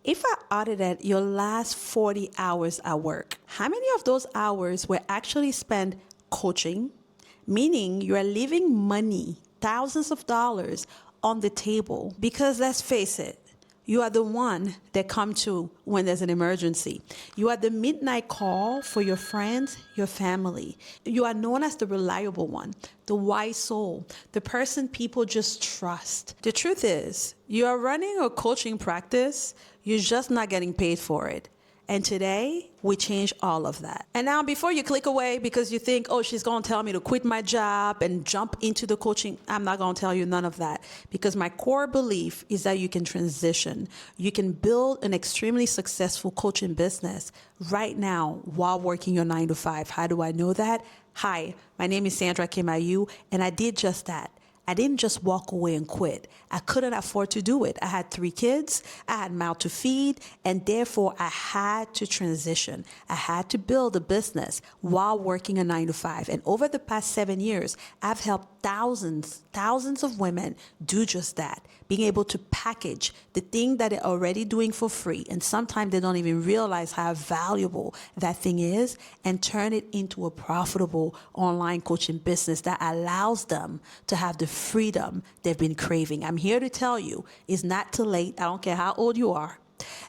If I audited your last 40 hours at work, how many of those hours were actually spent coaching? Meaning you are leaving money, thousands of dollars on the table. Because let's face it, you are the one that come to when there's an emergency. You are the midnight call for your friends, your family. You are known as the reliable one, the wise soul, the person people just trust. The truth is, you are running a coaching practice, you're just not getting paid for it. And today, we change all of that. And now, before you click away because you think, oh, she's going to tell me to quit my job and jump into the coaching, I'm not going to tell you none of that. Because my core belief is that you can transition. You can build an extremely successful coaching business right now while working your 9 to 5. How do I know that? Hi, my name is Sandra Kemayu, and I did just that. I didn't just walk away and quit. I couldn't afford to do it. I had 3 kids, I had mouth to feed, and therefore I had to transition. I had to build a business while working a 9 to 5. And over the past 7 years, I've helped thousands of women do just that. Being able to package the thing that they're already doing for free, and sometimes they don't even realize how valuable that thing is, and turn it into a profitable online coaching business that allows them to have the freedom they've been craving. I'm here to tell you, it's not too late. I don't care how old you are.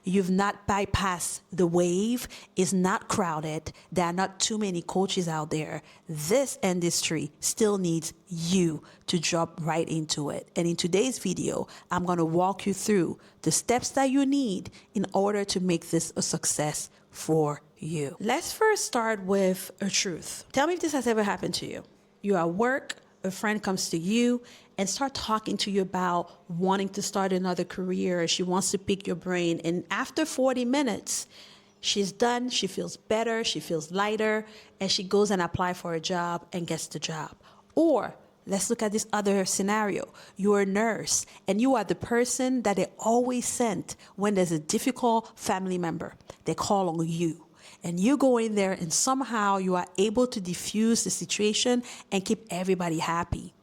You've not bypassed the wave. It's not crowded. There are not too many coaches out there. This industry still needs you to jump right into it. And in today's video, I'm going to walk you through the steps that you need in order to make this a success for you. Let's first start with a truth. Tell me if this has ever happened to you. You're at work, a friend comes to you and start talking to you about wanting to start another career. She wants to pick your brain. And after 40 minutes, she's done. She feels better. She feels lighter. And she goes and applies for a job and gets the job. Or let's look at this other scenario. You're a nurse and you are the person that they always send when there's a difficult family member. They call on you. And you go in there and somehow you are able to diffuse the situation and keep everybody happy.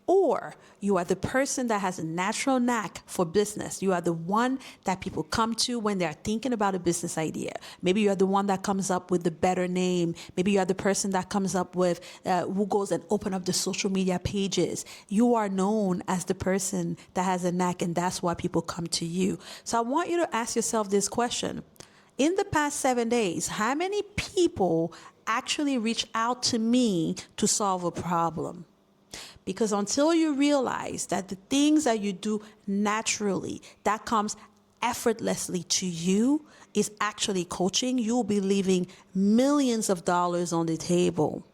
Or you are the person that has a natural knack for business. You are the one that people come to when they're thinking about a business idea. Maybe you're the one that comes up with the better name. Maybe you're the person that comes up with who goes and open up the social media pages. You are known as the person that has a knack, and that's why people come to you. So I want you to ask yourself this question. In the past 7 days, how many people actually reach out to me to solve a problem? Because until you realize that the things that you do naturally, that comes effortlessly to you, is actually coaching, you'll be leaving millions of dollars on the table.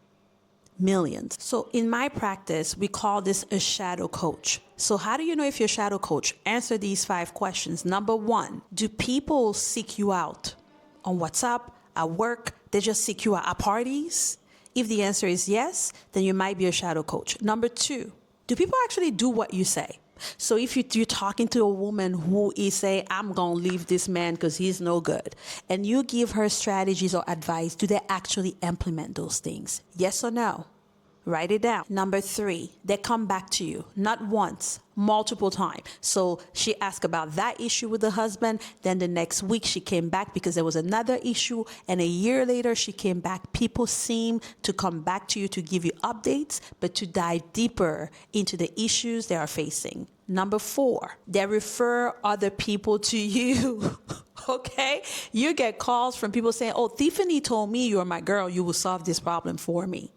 Millions. So in my practice, we call this a shadow coach. So how do you know if you're a shadow coach? Answer these 5 questions. Number 1, do people seek you out on WhatsApp, at work? They just seek you out at parties? If the answer is yes, then you might be a shadow coach. Number 2, do people actually do what you say? So if you're talking to a woman who is saying, I'm going to leave this man because he's no good, and you give her strategies or advice, do they actually implement those things? Yes or no? Write it down. Number 3, they come back to you, not once, multiple times. So she asked about that issue with the husband. Then the next week she came back because there was another issue. And a year later she came back. People seem to come back to you to give you updates, but to dive deeper into the issues they are facing. Number 4, they refer other people to you. Okay? You get calls from people saying, oh, Tiffany told me you're my girl. You will solve this problem for me.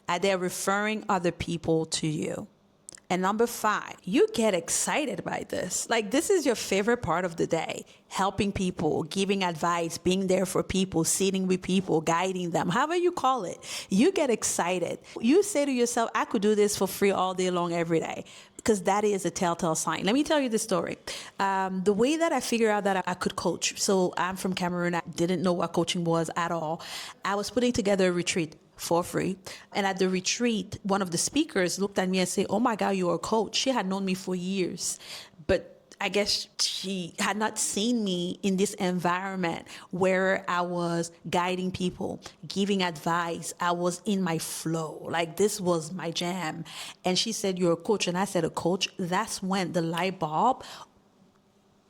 And they're referring other people to you. And number 5, you get excited by this. Like, this is your favorite part of the day. Helping people, giving advice, being there for people, sitting with people, guiding them, however you call it. You get excited. You say to yourself, I could do this for free all day long, every day. Because that is a telltale sign. Let me tell you the story. The way that I figured out that I could coach. So I'm from Cameroon. I didn't know what coaching was at all. I was putting together a retreat for free. And at the retreat, one of the speakers looked at me and said, oh my God, you're a coach. She had known me for years, but I guess she had not seen me in this environment where I was guiding people, giving advice. I was in my flow. Like, this was my jam. And she said, you're a coach. And I said, a coach? That's when the light bulb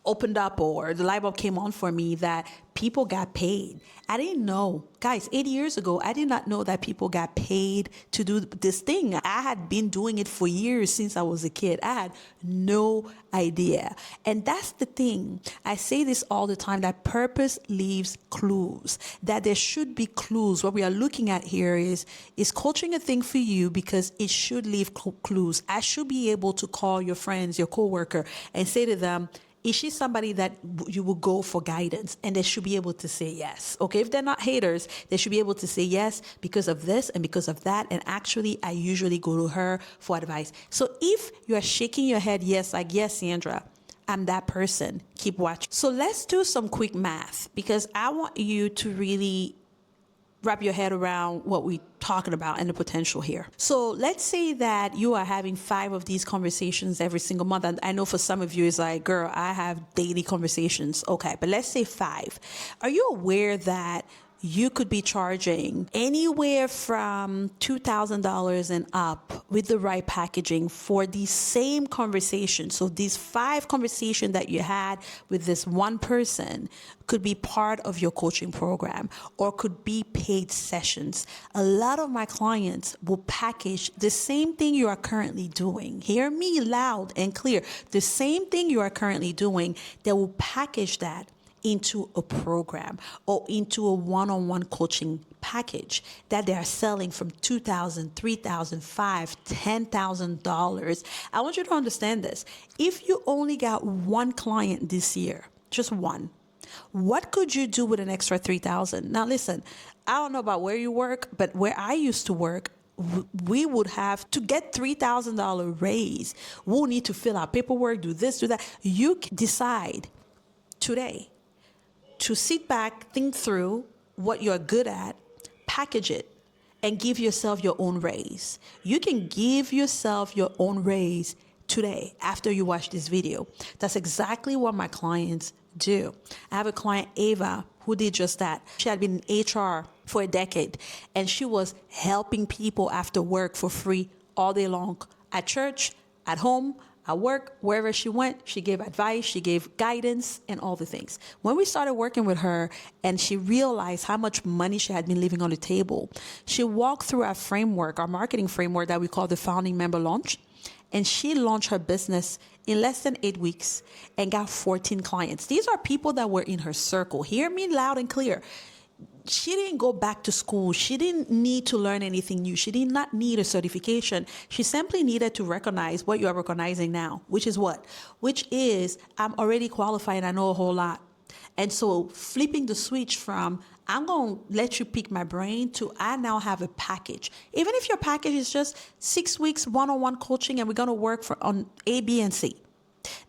opened up or the light bulb came on for me that people got paid. I didn't know. Guys, 8 years ago, I did not know that people got paid to do this thing. I had been doing it for years since I was a kid. I had no idea. And that's the thing. I say this all the time, that purpose leaves clues, that there should be clues. What we are looking at here is coaching a thing for you because it should leave clues. I should be able to call your friends, your coworker, and say to them, is she somebody that you will go for guidance? And they should be able to say yes. Okay, if they're not haters, they should be able to say yes because of this and because of that. And actually, I usually go to her for advice. So if you are shaking your head yes, like, yes, Sandra, I'm that person, keep watching. So let's do some quick math because I want you to really wrap your head around what we're talking about and the potential here. So let's say that you are having 5 of these conversations every single month. And I know for some of you it's like, girl, I have daily conversations. Okay, but let's say 5. Are you aware that you could be charging anywhere from $2,000 and up with the right packaging for the same conversation? So these 5 conversations that you had with this one person could be part of your coaching program or could be paid sessions. A lot of my clients will package the same thing you are currently doing. Hear me loud and clear. The same thing you are currently doing, they will package that into a program or into a one-on-one coaching package that they are selling from $2,000, $3,000, $5,000, $10,000. I want you to understand this. If you only got one client this year, just one, what could you do with an extra $3,000? Now listen, I don't know about where you work, but where I used to work, we would have to get $3,000 raise. We'll need to fill out paperwork, do this, do that. You can decide today to sit back, think through what you're good at, package it, and give yourself your own raise. You can give yourself your own raise today after you watch this video. That's exactly what my clients do. I have a client, Ava, who did just that. She had been in HR for a decade, and she was helping people after work for free all day long at church, at home, at work, wherever she went. She gave advice, she gave guidance, and all the things. When we started working with her and she realized how much money she had been leaving on the table, she walked through our framework, our marketing framework that we call the Founding Member Launch, and she launched her business in less than 8 weeks and got 14 clients. These are people that were in her circle. Hear me loud and clear. She didn't go back to school. She didn't need to learn anything new. She did not need a certification. She simply needed to recognize what you are recognizing now, which is what? Which is, I'm already qualified and I know a whole lot. And so flipping the switch from, I'm going to let you pick my brain to, I now have a package. Even if your package is just 6 weeks one-on-one coaching and we're going to work on A, B, and C.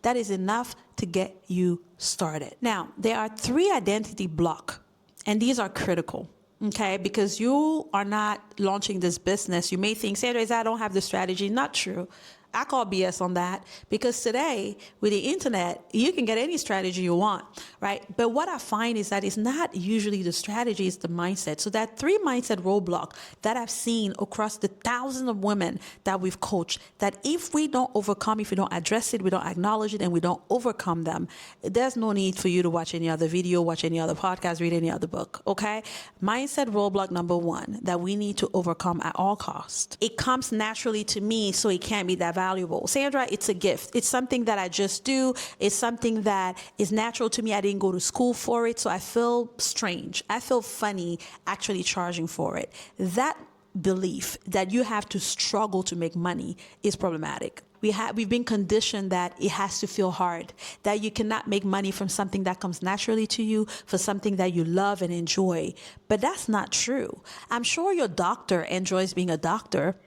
That is enough to get you started. Now, there are 3 identity blocks. And these are critical, okay? Because you are not launching this business. You may think, Sandra, I don't have the strategy. Not true. I call BS on that because today with the internet, you can get any strategy you want, right? But what I find is that it's not usually the strategy, it's the mindset. So that 3 mindset roadblock that I've seen across the thousands of women that we've coached, that if we don't overcome, if we don't address it, we don't acknowledge it, and we don't overcome them, there's no need for you to watch any other video, watch any other podcast, read any other book, okay? Mindset roadblock number 1 that we need to overcome at all costs. It comes naturally to me, so it can't be that valuable. Sandra, it's a gift. It's something that I just do. It's something that is natural to me. I didn't go to school for it, so I feel strange. I feel funny actually charging for it. That belief that you have to struggle to make money is problematic. We've been conditioned that it has to feel hard, that you cannot make money from something that comes naturally to you, for something that you love and enjoy. But that's not true. I'm sure your doctor enjoys being a doctor.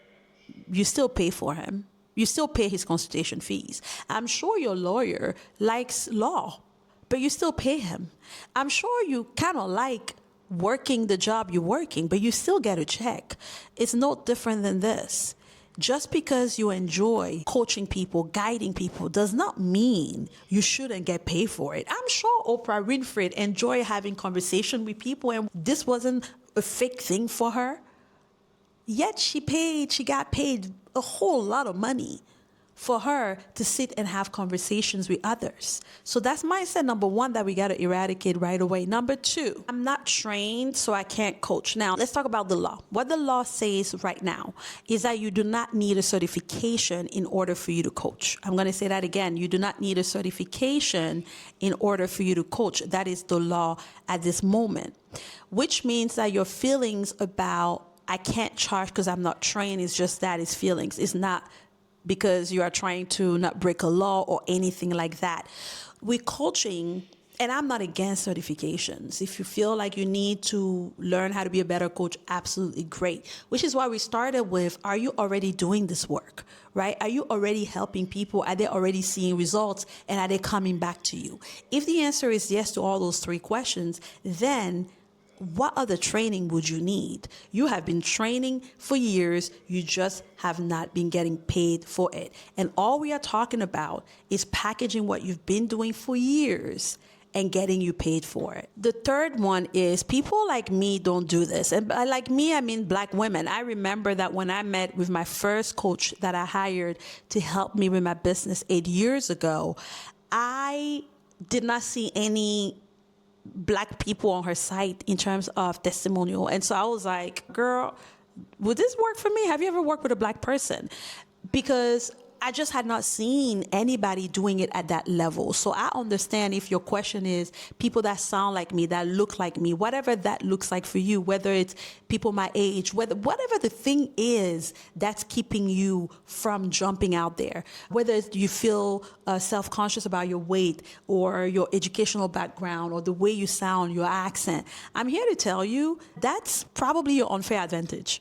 You still pay for him. You still pay his consultation fees. I'm sure your lawyer likes law, but you still pay him. I'm sure you kind of like working the job you're working, but you still get a check. It's no different than this. Just because you enjoy coaching people, guiding people, does not mean you shouldn't get paid for it. I'm sure Oprah Winfrey enjoyed having conversation with people, and this wasn't a fake thing for her. Yet she got paid a whole lot of money for her to sit and have conversations with others. So that's mindset number one that we got to eradicate right away. Number two, I'm not trained, so I can't coach. Now, let's talk about the law. What the law says right now is that you do not need a certification in order for you to coach. I'm going to say that again. You do not need a certification in order for you to coach. That is the law at this moment, which means that your feelings about I can't charge because I'm not trained is just that, is feelings. It's not because you are trying to not break a law or anything like that. With coaching, and I'm not against certifications. If you feel like you need to learn how to be a better coach, absolutely great. Which is why we started with, are you already doing this work, right? Are you already helping people? Are they already seeing results? And are they coming back to you? If the answer is yes to all those three questions, then what other training would you need? You have been training for years. You just have not been getting paid for it. And all we are talking about is packaging what you've been doing for years and getting you paid for it. The third one is people like me don't do this. And by like me, I mean Black women. I remember that when I met with my first coach that I hired to help me with my business 8 years ago, I did not see any Black people on her site in terms of testimonial. And so I was like, girl, would this work for me? Have you ever worked with a Black person? Because I just had not seen anybody doing it at that level. So I understand if your question is people that sound like me, that look like me, whatever that looks like for you, whether it's people my age, whatever the thing is that's keeping you from jumping out there, whether you feel self-conscious about your weight or your educational background or the way you sound, your accent, I'm here to tell you that's probably your unfair advantage.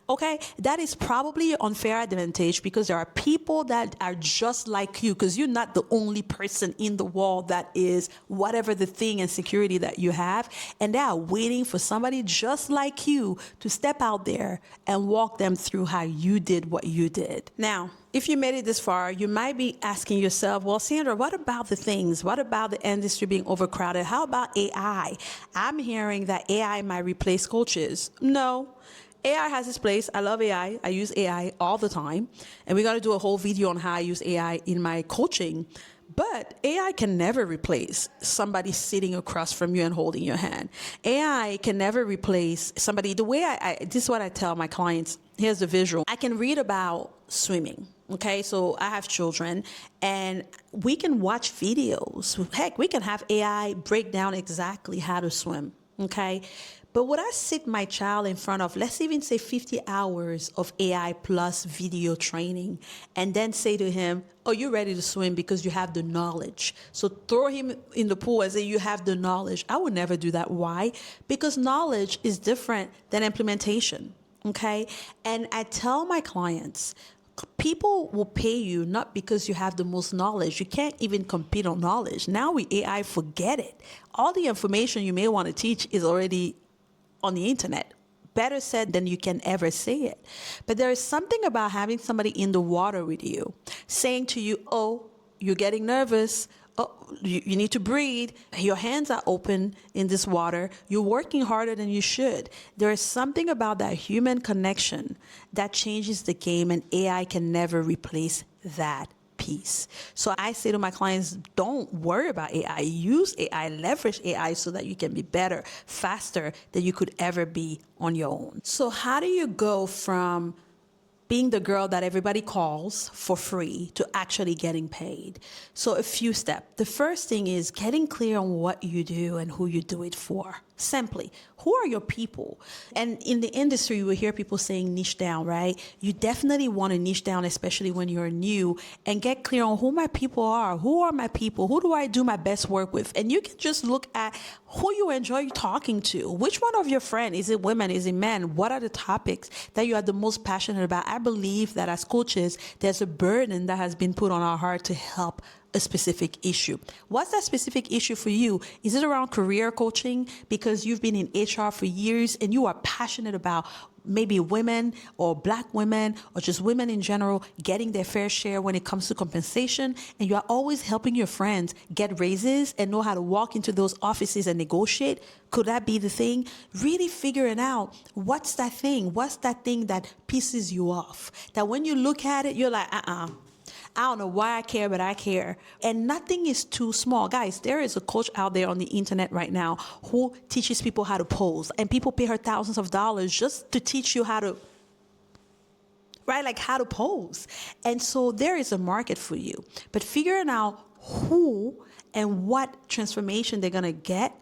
Okay, that is probably an unfair advantage because there are people that are just like you, because you're not the only person in the world that is whatever the thing and security that you have. And they are waiting for somebody just like you to step out there and walk them through how you did what you did. Now, if you made it this far, you might be asking yourself, well, Sandra, what about the things? What about the industry being overcrowded? How about AI? I'm hearing that AI might replace coaches. No. AI has its place. I love AI. I use AI all the time. And we're going to do a whole video on how I use AI in my coaching. But AI can never replace somebody sitting across from you and holding your hand. AI can never replace somebody. The way this is what I tell my clients. Here's the visual. I can read about swimming. Okay, so I have children and we can watch videos. Heck, we can have AI break down exactly how to swim. Okay. But would I sit my child in front of, let's even say 50 hours of AI plus video training and then say to him, oh, you're ready to swim because you have the knowledge. So throw him in the pool and say you have the knowledge. I would never do that. Why? Because knowledge is different than implementation. Okay. And I tell my clients, people will pay you not because you have the most knowledge. You can't even compete on knowledge. Now with AI, forget it. All the information you may want to teach is already on the internet. Better said than you can ever say it. But there is something about having somebody in the water with you, saying to you, oh, you're getting nervous. Oh, you need to breathe. Your hands are open in this water. You're working harder than you should. There is something about that human connection that changes the game, and AI can never replace that piece. So I say to my clients, don't worry about AI. Use AI, leverage AI so that you can be better, faster than you could ever be on your own. So how do you go from being the girl that everybody calls for free to actually getting paid? So a few steps. The first thing is getting clear on what you do and who you do it for. Simply, who are your people? And in the industry, you will hear people saying niche down, right? You definitely want to niche down, especially when you're new, and get clear on who my people are. Who are my people? Who do I do my best work with? And you can just look at who you enjoy talking to. Which one of your friends? Is it women? Is it men? What are the topics that you are the most passionate about? I believe that as coaches, there's a burden that has been put on our heart to help a specific issue. What's that specific issue for you? Is it around career coaching because you've been in HR for years and you are passionate about maybe women or Black women or just women in general getting their fair share when it comes to compensation, and you are always helping your friends get raises and know how to walk into those offices and negotiate? Could that be the thing? Really figuring out what's that thing? What's that thing that pisses you off? That when you look at it, you're like, I don't know why I care, but I care. And nothing is too small. Guys, there is a coach out there on the internet right now who teaches people how to pose, and people pay her thousands of dollars just to teach you how to, right? Like how to pose. And so there is a market for you. But figuring out who and what transformation they're going to get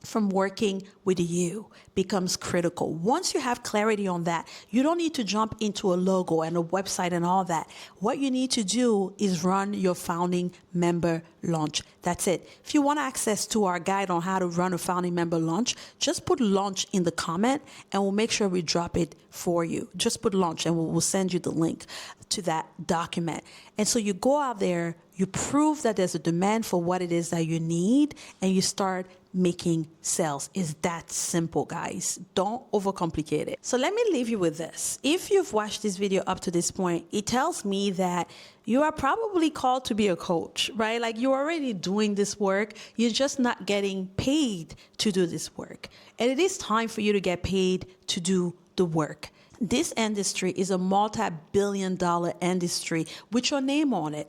from working with you becomes critical. Once you have clarity on that, you don't need to jump into a logo and a website and all that. What you need to do is run your founding member launch. That's it. If you want access to our guide on how to run a founding member launch, just put launch in the comment and we'll make sure we drop it for you. Just put launch and we'll send you the link to that document. And so you go out there, you prove that there's a demand for what it is that you need, and you start making sales. It's that simple, guys. Don't overcomplicate it. So let me leave you with this. If you've watched this video up to this point, it tells me that you are probably called to be a coach, right? Like you're already doing this work. You're just not getting paid to do this work. And it is time for you to get paid to do the work. This industry is a multi-billion-dollar industry with your name on it.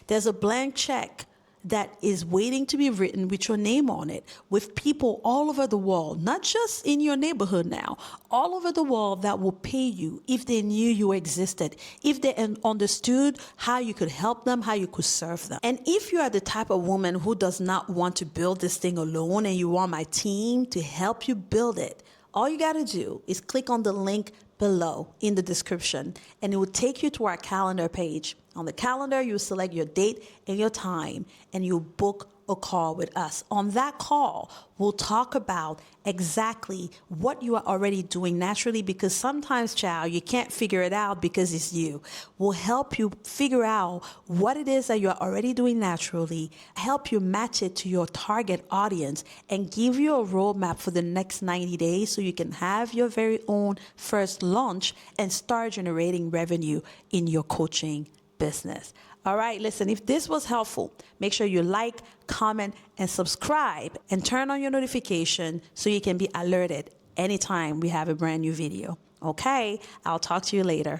There's a blank check that is waiting to be written with your name on it, with people all over the world, not just in your neighborhood now, all over the world that will pay you if they knew you existed, if they understood how you could help them, how you could serve them. And if you are the type of woman who does not want to build this thing alone and you want my team to help you build it, all you got to do is click on the link below in the description and it will take you to our calendar page. On the calendar, you select your date and your time and you book a call with us. On that call, we'll talk about exactly what you are already doing naturally, because sometimes, child, you can't figure it out because it's you. We'll help you figure out what it is that you're already doing naturally, help you match it to your target audience, and give you a roadmap for the next 90 days so you can have your very own first launch and start generating revenue in your coaching business. All right, listen, if this was helpful, make sure you like, comment, and subscribe, and turn on your notification so you can be alerted anytime we have a brand new video. Okay, I'll talk to you later.